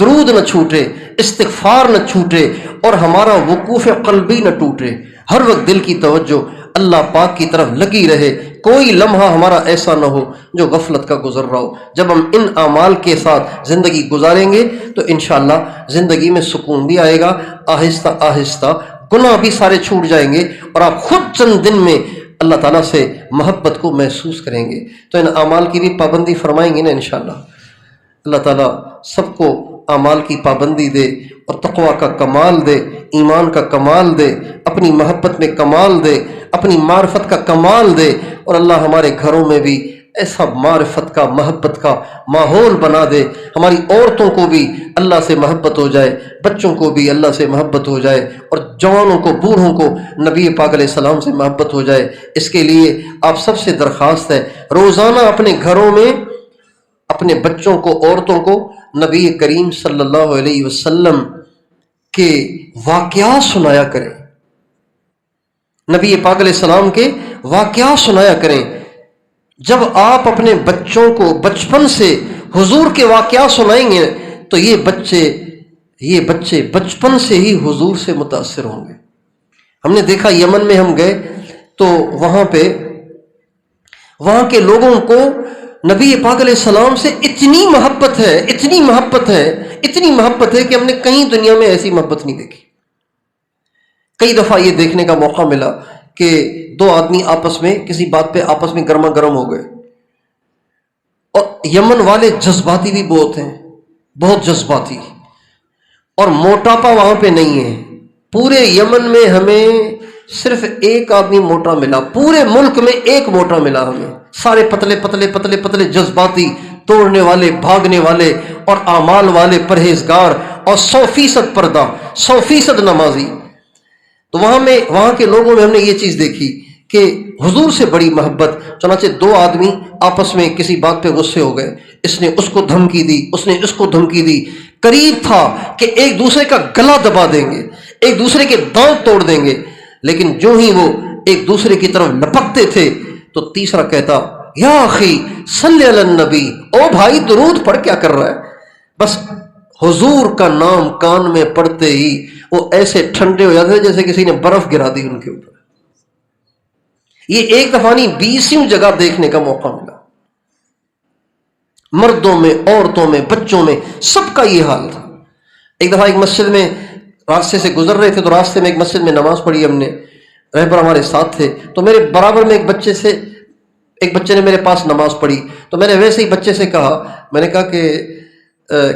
درود نہ چھوٹے، استغفار نہ چھوٹے، اور ہمارا وقوف قلبی نہ ٹوٹے. ہر وقت دل کی توجہ اللہ پاک کی طرف لگی رہے. کوئی لمحہ ہمارا ایسا نہ ہو جو غفلت کا گزر رہا ہو. جب ہم ان اعمال کے ساتھ زندگی گزاریں گے تو انشاءاللہ زندگی میں سکون بھی آئے گا. آہستہ آہستہ گناہ بھی سارے چھوٹ جائیں گے اور آپ خود چند دن میں اللہ تعالیٰ سے محبت کو محسوس کریں گے. تو ان اعمال کی بھی پابندی فرمائیں گے نا انشاءاللہ. اللہ تعالیٰ سب کو اعمال کی پابندی دے اور تقوی کا کمال دے، ایمان کا کمال دے، اپنی محبت میں کمال دے، اپنی معرفت کا کمال دے. اور اللہ ہمارے گھروں میں بھی ایسا معرفت کا، محبت کا ماحول بنا دے. ہماری عورتوں کو بھی اللہ سے محبت ہو جائے، بچوں کو بھی اللہ سے محبت ہو جائے، اور جوانوں کو، بوڑھوں کو نبی پاک علیہ السلام سے محبت ہو جائے. اس کے لیے آپ سب سے درخواست ہے، روزانہ اپنے گھروں میں اپنے بچوں کو، عورتوں کو نبی کریم صلی اللہ علیہ وسلم کے واقعات سنایا کریں. نبی پاک علیہ السلام کے واقعات سنایا کریں. جب آپ اپنے بچوں کو بچپن سے حضور کے واقعات سنائیں گے تو یہ بچے بچپن سے ہی حضور سے متاثر ہوں گے. ہم نے دیکھا یمن میں ہم گئے تو وہاں کے لوگوں کو نبی پاک علیہ السلام سے اتنی محبت ہے، اتنی محبت ہے، اتنی محبت ہے کہ ہم نے کہیں دنیا میں ایسی محبت نہیں دیکھی. کئی دفعہ یہ دیکھنے کا موقع ملا کہ 2 آدمی آپس میں کسی بات پہ آپس میں گرما گرم ہو گئے. اور یمن والے جذباتی بھی بہت ہیں، بہت جذباتی، اور موٹاپا وہاں پہ نہیں ہے. پورے یمن میں ہمیں صرف ایک آدمی موٹا ملا، پورے ملک میں ایک موٹا ملا ہمیں. سارے پتلے پتلے پتلے پتلے، جذباتی، توڑنے والے، بھاگنے والے اور اعمال والے، پرہیزگار، اور 100% پردہ، 100% نمازی. تو وہاں کے لوگوں میں ہم نے یہ چیز دیکھی کہ حضور سے بڑی محبت. چنانچہ 2 آدمی آپس میں کسی بات پہ غصے ہو گئے، اس نے اس کو دھمکی دی، اس نے اس کو دھمکی دی. قریب تھا کہ ایک دوسرے کا گلا دبا دیں گے، ایک دوسرے کے دانت توڑ دیں گے، لیکن جو ہی وہ ایک دوسرے کی طرف لپکتے تھے تو تیسرا کہتا، یا اخی صلی علی النبی، او بھائی درود پڑھ، کیا کر رہا ہے؟ بس حضور کا نام کان میں پڑھتے ہی وہ ایسے ٹھنڈے ہو جاتے جیسے کسی نے برف گرا دی ان کے اوپر. یہ ایک دفعہ نہیں، 20 جگہ دیکھنے کا موقع ملا. مردوں میں، عورتوں میں، بچوں میں، سب کا یہ حال تھا. ایک دفعہ ایک مسجد میں راستے سے گزر رہے تھے تو راستے میں ایک مسجد میں نماز پڑھی ہم نے، رہبر ہمارے ساتھ تھے. تو میرے برابر میں ایک بچے نے میرے پاس نماز پڑھی. تو میں نے ویسے ہی بچے سے کہا، میں نے کہا کہ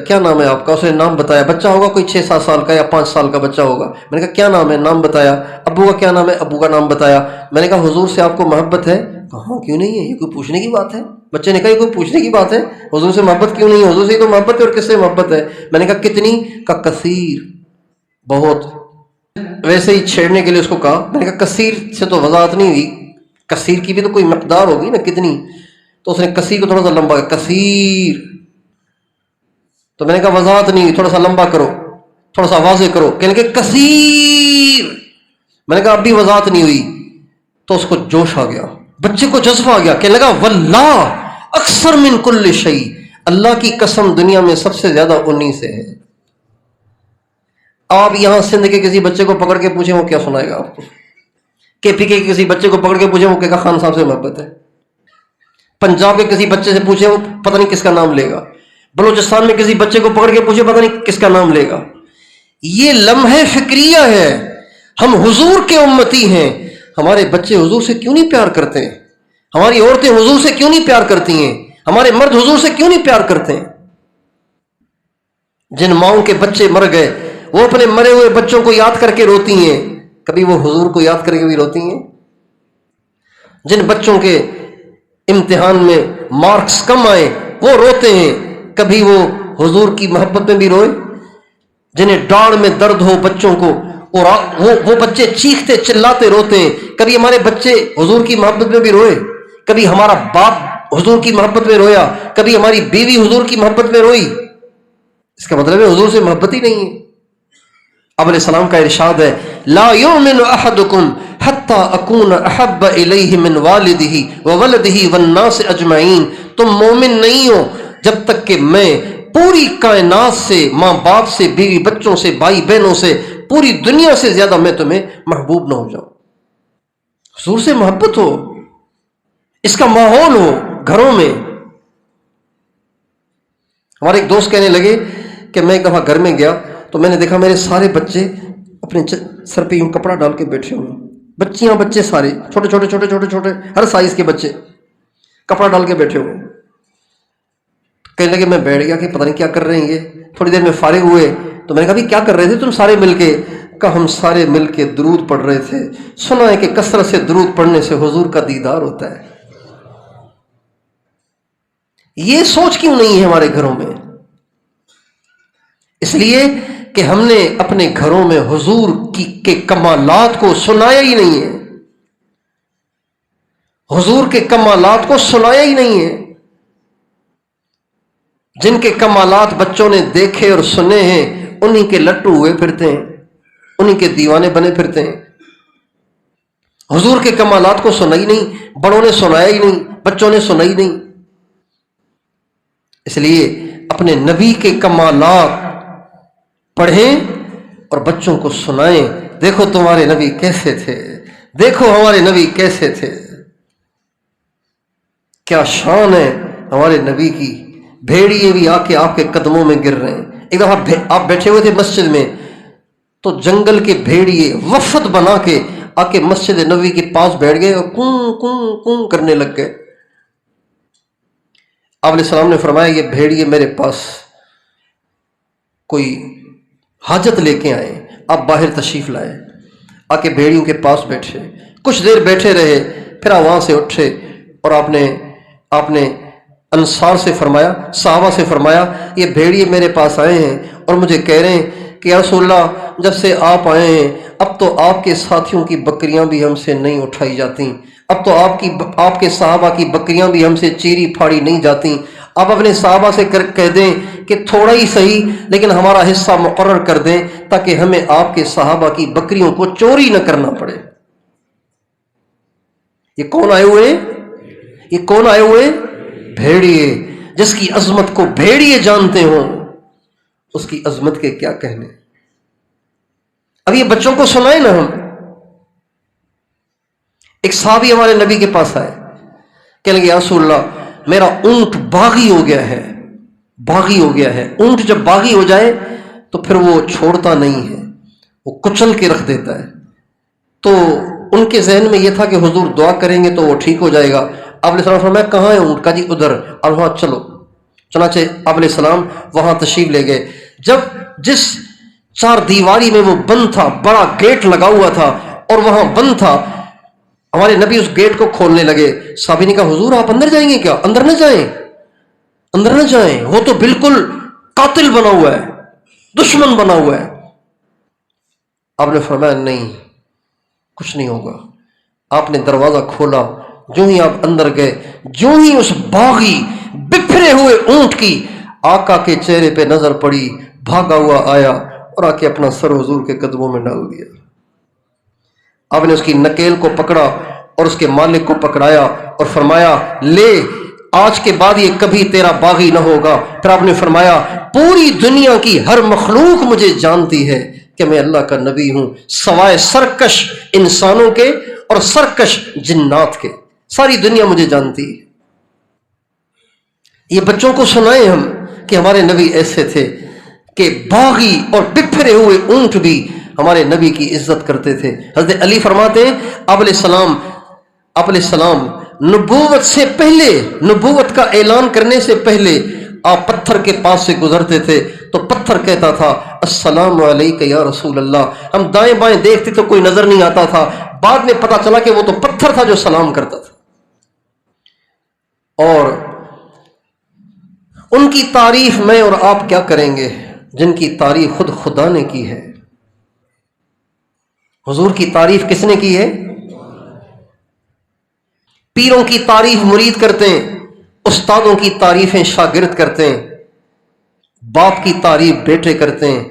کیا نام ہے آپ کا؟ اس نے نام بتایا. بچہ ہوگا کوئی 6-7 سال کا یا 5 سال کا بچہ ہوگا. میں نے کہا کیا نام ہے؟ نام بتایا. ابو کا کیا نام ہے؟ ابو کا نام بتایا. میں نے کہا حضور سے آپ کو محبت ہے؟ کہاں کیوں نہیں ہے، یہ کوئی پوچھنے کی بات ہے؟ بچے نے کہا یہ کوئی پوچھنے کی بات ہے، حضور سے محبت کیوں نہیں ہے؟ حضور سے تو محبت ہے، اور کس سے محبت ہے؟ میں نے کہا کتنی؟ کا کثیر، بہت. ویسے ہی چھیڑنے کے لیے اس کو کہا. میں نے کہا کثیر سے تو وضاحت نہیں ہوئی، کثیر کی بھی تو کوئی مقدار ہوگی نا، کتنی؟ تو اس نے کثیر کو تھوڑا سا لمبا کیا، کثیر. تو میں نے کہا وضاحت نہیں ہوئی، تھوڑا سا لمبا کرو، تھوڑا سا واضح کرو. کہنے کہ کثیر. میں نے کہا اب بھی وضاحت نہیں ہوئی. تو اس کو جوش آ گیا، بچے کو جذبہ آ گیا، کہنے لگا واللہ اکثر من کل شیء، اللہ کی قسم دنیا میں سب سے زیادہ انہی سے ہے. آپ یہاں سندھ کے کسی بچے کو پکڑ کے پوچھیں وہ کیا سنائے گا آپ کو، کے پی کے کسی بچے کو پکڑ کے پوچھیں وہ کہے گا خان صاحب سے محبت ہے، پنجاب کے کسی بچے سے پوچھیں وہ پتہ نہیں کس کا نام لے گا، بلوچستان میں کسی بچے کو پکڑ کے پوچھیں پتہ نہیں کس کا نام لے گا۔ یہ لمحے فکریہ ہے، ہم حضور کے امتی ہیں، ہمارے بچے حضور سے کیوں نہیں پیار کرتے ہیں؟ ہماری عورتیں حضور سے کیوں نہیں پیار کرتی ہیں؟ ہمارے مرد حضور سے کیوں نہیں پیار کرتے ہیں؟ جن ماؤں کے بچے مر گئے وہ اپنے مرے ہوئے بچوں کو یاد کر کے روتی ہیں، کبھی وہ حضور کو یاد کر کے بھی روتی ہیں؟ جن بچوں کے امتحان میں مارکس کم آئے وہ روتے ہیں، کبھی وہ حضور کی محبت میں بھی روئے؟ جنہیں ڈاڑھ میں درد ہو بچوں کو اور وہ بچے چیختے چلاتے روتے ہیں، کبھی ہمارے بچے حضور کی محبت میں بھی روئے؟ کبھی ہمارا باپ حضور کی محبت میں رویا، کبھی ہماری بیوی حضور کی محبت میں روئی؟ اس کا مطلب ہے حضور سے محبت ہی نہیں ہے۔ اب علیہ السلام کا ارشاد ہے لا یؤمن احدکم حتی اکون احب الیہ من والدہ وولدہ والناس اجمعین، تم مومن نہیں ہو جب تک کہ میں پوری کائنات سے، ماں باپ سے، بیوی بچوں سے، بھائی بہنوں سے، پوری دنیا سے زیادہ میں تمہیں محبوب نہ ہو جاؤں۔ حضور سے محبت ہو، اس کا ماحول ہو گھروں میں۔ ہمارے ایک دوست کہنے لگے کہ میں ایک دفعہ گھر میں گیا تو میں نے دیکھا میرے سارے بچے اپنے سر پہ یوں کپڑا ڈال کے بیٹھے ہوئے، بچیاں بچے سارے چھوٹے چھوٹے چھوٹے چھوٹے چھوٹے ہر سائز کے بچے کپڑا ڈال کے بیٹھے ہوئے۔ کہنے لگے میں بیٹھ گیا کہ پتہ نہیں کیا کر رہے ہیں یہ۔ تھوڑی دیر میں فارغ ہوئے تو میں نے کہا بھی کیا کر رہے تھے تم سارے مل کے؟ کہا ہم سارے مل کے درود پڑھ رہے تھے، سنا ہے کہ کثرت سے درود پڑھنے سے حضور کا دیدار ہوتا ہے۔ یہ سوچ کیوں نہیں ہے ہمارے گھروں میں؟ اس لیے کہ ہم نے اپنے گھروں میں حضور کے کمالات کو سنایا ہی نہیں ہے، حضور کے کمالات کو سنایا ہی نہیں ہے۔ جن کے کمالات بچوں نے دیکھے اور سنے ہیں انہی کے لٹو ہوئے پھرتے ہیں، انہی کے دیوانے بنے پھرتے ہیں۔ حضور کے کمالات کو سنا ہی نہیں، بڑوں نے سنایا ہی نہیں، بچوں نے سنا ہی نہیں۔ اس لیے اپنے نبی کے کمالات پڑھیں اور بچوں کو سنائیں، دیکھو تمہارے نبی کیسے تھے، دیکھو ہمارے نبی کیسے تھے، کیا شان ہے ہمارے نبی کی۔ بھیڑیے بھی آ کے آپ کے قدموں میں گر رہے ہیں۔ ایک دفعہ آپ بیٹھے ہوئے تھے مسجد میں تو جنگل کے بھیڑیے وفد بنا کے آ کے مسجد نبوی کے پاس بیٹھ گئے اور کوں کوں کوں کرنے لگ گئے۔ آپ علیہ السلام نے فرمایا یہ بھیڑیے میرے پاس کوئی حاجت لے کے آئے، آپ باہر تشریف لائے۔ آ کے بھیڑیوں کے پاس بیٹھے، کچھ دیر بیٹھے رہے، پھر وہاں سے اٹھے اور آپ نے انصار سے فرمایا، صحابہ سے فرمایا یہ بھیڑیے میرے پاس آئے ہیں اور مجھے کہہ رہے ہیں کہ یا رسول اللہ جب سے آپ آئے ہیں اب تو آپ کے ساتھیوں کی بکریاں بھی ہم سے نہیں اٹھائی جاتی، اب تو آپ کے صحابہ کی بکریاں بھی ہم سے چیری پھاڑی نہیں جاتی، آپ اپنے صحابہ سے کہہ دیں کہ تھوڑا ہی صحیح لیکن ہمارا حصہ مقرر کر دیں تاکہ ہمیں آپ کے صحابہ کی بکریوں کو چوری نہ کرنا پڑے۔ یہ کون آئے ہوئے؟ یہ کون آئے ہوئے؟ بھیڑیے، جس کی عظمت کو بھیڑیے جانتے ہوں اس کی عظمت کے کیا کہنے۔ اب یہ بچوں کو سنائے نا ہم۔ ایک صحابی ہمارے نبی کے پاس آئے، کہنے لگے یا رسول اللہ میرا اونٹ باغی ہو گیا ہے، باغی ہو گیا ہے۔ اونٹ جب باغی ہو جائے تو پھر وہ چھوڑتا نہیں ہے، وہ کچل کے رکھ دیتا ہے۔ تو ان کے ذہن میں یہ تھا کہ حضور دعا کریں گے تو وہ ٹھیک ہو جائے گا۔ آپ علیہ السلام فرمایا کہاں ہے اونٹ؟ کا جی ادھر، اور وہاں چلو۔ چنانچہ آپ علیہ السلام وہاں تشریف لے گئے۔ جب جس چار دیواری میں وہ بند تھا، بڑا گیٹ لگا ہوا تھا اور وہاں بند تھا، ہمارے نبی اس گیٹ کو کھولنے لگے۔ صحابی نے کہا حضور آپ اندر جائیں گے کیا؟ اندر نہ جائیں، اندر نہ جائیں، وہ تو بالکل قاتل بنا ہوا ہے، دشمن بنا ہوا ہے۔ آپ نے فرمایا نہیں کچھ نہیں ہوگا۔ آپ نے دروازہ کھولا، جو ہی آپ اندر گئے، جو ہی اس باغی بکھرے ہوئے اونٹ کی آقا کے چہرے پہ نظر پڑی، بھاگا ہوا آیا اور آ کے اپنا سر حضور کے قدموں میں ڈال دیا۔ آپ نے اس کی نکیل کو پکڑا اور اس کے مالک کو پکڑایا اور فرمایا لے، آج کے بعد یہ کبھی تیرا باغی نہ ہوگا۔ پھر آپ نے فرمایا پوری دنیا کی ہر مخلوق مجھے جانتی ہے کہ میں اللہ کا نبی ہوں، سوائے سرکش انسانوں کے اور سرکش جنات کے، ساری دنیا مجھے جانتی ہے۔ یہ بچوں کو سنائیں ہم کہ ہمارے نبی ایسے تھے کہ باغی اور بکھرے ہوئے اونٹ بھی ہمارے نبی کی عزت کرتے تھے۔ حضرت علی فرماتے ہیں آپ علیہ السلام نبوت سے پہلے، نبوت کا اعلان کرنے سے پہلے آپ پتھر کے پاس سے گزرتے تھے تو پتھر کہتا تھا السلام علیکہ یا رسول اللہ۔ ہم دائیں بائیں دیکھتے تو کوئی نظر نہیں آتا تھا، بعد میں پتا چلا کہ وہ تو پتھر تھا جو سلام کرتا تھا۔ اور ان کی تعریف میں اور آپ کیا کریں گے جن کی تعریف خود خدا نے کی ہے۔ حضور کی تعریف کس نے کی ہے؟ پیروں کی تعریف مرید کرتے ہیں، استادوں کی تعریفیں شاگرد کرتے ہیں، باپ کی تعریف بیٹے کرتے ہیں۔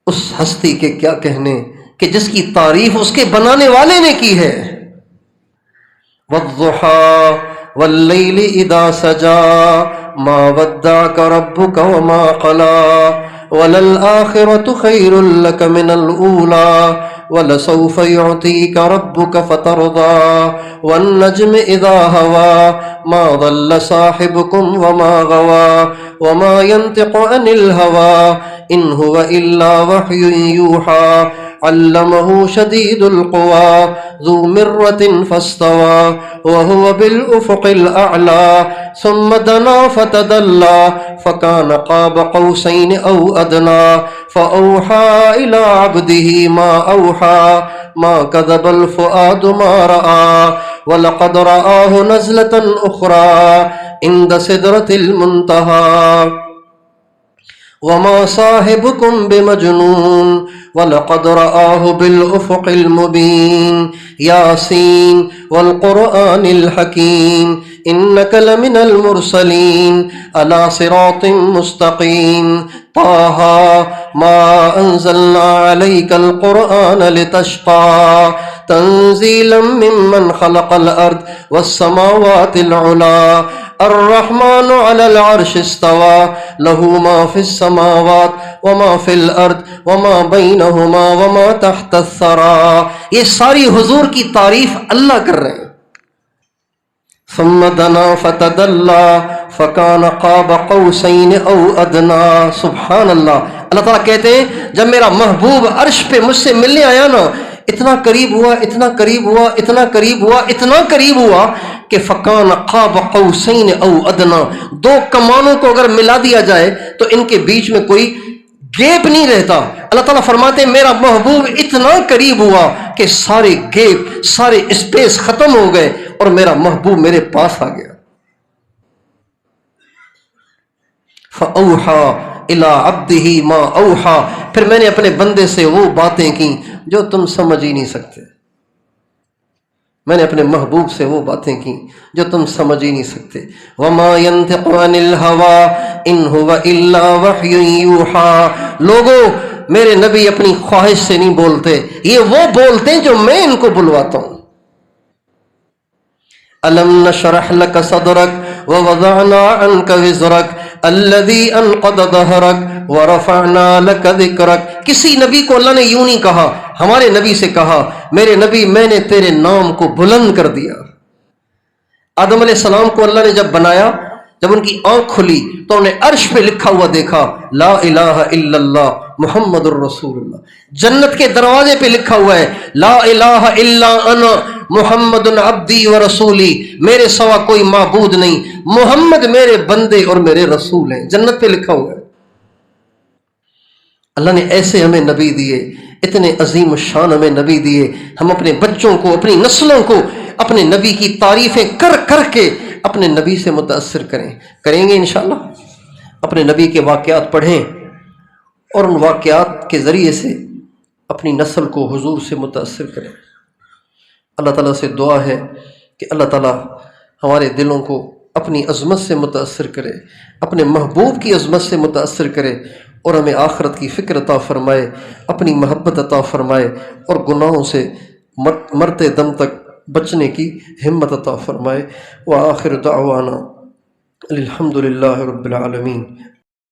اس ہستی کے کیا کہنے کہ جس کی تعریف اس کے بنانے والے نے کی ہے۔ وَالضُّحَىٰ وَاللَّيْلِ إِذَا سَجَىٰ مَا وَدَّعَكَ رَبُّكَ وَمَا قَلَىٰ وَلَلْآخِرَةُ خَيْرٌ لَّكَ مِنَ الْأُولَىٰ وَلَسَوْفَ يُعْطِيكَ رَبُّكَ فَتَرْضَىٰ وَالنَّجْمِ إِذَا هَوَىٰ مَا ضَلَّ صَاحِبُكُمْ وَمَا غَوَىٰ وَمَا يَنطِقُ عَنِ الْهَوَىٰ إِنْ هُوَ إِلَّا وَحْيٌ يُوحَىٰ علمه شدید القوى ذو مرة فاستوى وهو بالأفق الأعلى ثم دنا فتدلى فكان قاب قوسين أو أدنى فأوحى إلى عبده ما أوحى ما كذب الفؤاد ما رأى ولقد رآه نزلة أخرى عند سدرة المنتهى وما صاحبكم بمجنون وَلَقَدْ رَآهُ بِالْأُفُقِ الْمُبِينِ يَاسِينَ وَالْقُرْآنِ الْحَكِيمِ إِنَّكَ لَمِنَ الْمُرْسَلِينَ عَلَى صِرَاطٍ مُسْتَقِيمٍ طه ما أنزلنا عليك القرآن لتشقى تنزيلا ممن خلق الأرض والسماوات العلى الرحمن على العرش استوى له ما في السماوات وما في الأرض وما بينهما وما تحت الثرى۔ یہ ساری حضور کی تعریف اللہ کر رہے ہیں۔ ثم دنا فتدلى فكان قاب قوسين او ادنى۔ سبحان اللہ، اللہ تعالیٰ کہتے ہیں جب میرا محبوب عرش پہ مجھ سے ملنے آیا نا، اتنا قریب ہوا، اتنا قریب ہوا، اتنا قریب ہوا، اتنا قریب ہوا کہ فکان قاب قوسین او ادنا، دو کمانوں کو اگر ملا دیا جائے تو ان کے بیچ میں کوئی گیپ نہیں رہتا۔ اللہ تعالیٰ فرماتے ہیں میرا محبوب اتنا قریب ہوا کہ سارے گیپ، سارے اسپیس ختم ہو گئے اور میرا محبوب میرے پاس آ گیا۔ فَأَوْحَى إِلَىٰ عَبْدِهِ مَا أَوْحَىٰ، پھر میں نے اپنے بندے سے وہ باتیں کی جو تم سمجھ ہی نہیں سکتے۔ میں نے اپنے محبوب سے وہ باتیں کی جو تم سمجھ ہی نہیں سکتے۔ وَمَا يَنطِقُ عَنِ الْهَوَىٰ إِنْ هُوَ إِلَّا وَحْيٌ يُوحَىٰ۔ لوگوں، میرے نبی اپنی خواہش سے نہیں بولتے، یہ وہ بولتے ہیں جو میں ان کو بلواتا ہوں۔ أَلَمْ نَشْرَحْ لَكَ صَدْرَكَ وَوَضَعْنَا عَنْكَ وِزْرَكَ الَّذِي أَنْقَضَ ظَهْرَكَ وَرَفَعْنَا لَكَ ذِكْرَكَ۔ کسی نبی کو اللہ نے یوں نہیں کہا، ہمارے نبی سے کہا میرے نبی میں نے تیرے نام کو بلند کر دیا۔ آدم علیہ السلام کو اللہ نے جب بنایا، جب ان کی آنکھ کھلی تو انہوں نے عرش پہ لکھا ہوا دیکھا لا الہ الا اللہ محمد الرسول اللہ۔ جنت کے دروازے پہ لکھا ہوا ہے لا الہ الا انا محمد عبدی و رسولی، میرے سوا کوئی معبود نہیں، محمد میرے بندے اور میرے رسول ہیں، جنت پہ لکھا ہوا ہے۔ اللہ نے ایسے ہمیں نبی دیے، اتنے عظیم الشان ہمیں نبی دیے، ہم اپنے بچوں کو، اپنی نسلوں کو اپنے نبی کی تعریفیں کر کر کے اپنے نبی سے متاثر کریں گے انشاءاللہ۔ اپنے نبی کے واقعات پڑھیں اور ان واقعات کے ذریعے سے اپنی نسل کو حضور سے متاثر کریں۔ اللہ تعالیٰ سے دعا ہے کہ اللہ تعالیٰ ہمارے دلوں کو اپنی عظمت سے متاثر کرے، اپنے محبوب کی عظمت سے متاثر کرے اور ہمیں آخرت کی فکر عطا فرمائے، اپنی محبت عطا فرمائے اور گناہوں سے مرتے دم تک بچنے کی ہمت عطا فرمائے۔ وآخر دعوانا الحمد للہ رب العالمین۔